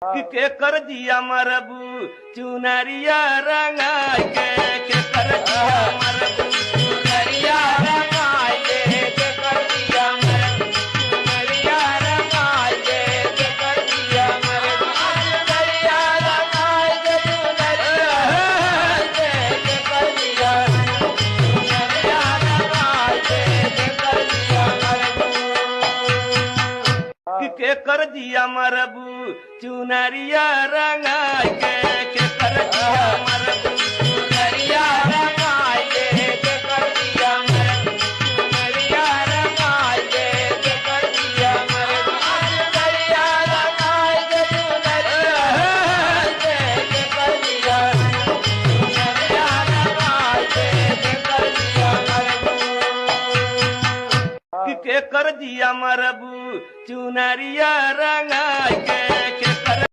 के कर दिया मरबू चुनरिया रंगाई के कर दिया मरबू चुनरिया रंगाई के कर दिया मरबू चुनरिया रंगाई के कर दिया मरबू चुनरिया रंगाई चुनरिया के कर दिया चुनरिया रंगाई के कर दिया मरबू के कर दिया मरबू चुनरिया रंगाई के कर दिया मरबू चुनरिया रंगाई के कर दिया मरबू चुनरिया रंगाई के कर दिया मरबू चुनरिया रंगाई चुनरिया के कर दिया चुनरिया रंगाई के कर दिया मरबू के कर दिया मरबू चुनरिया रंगाई के कर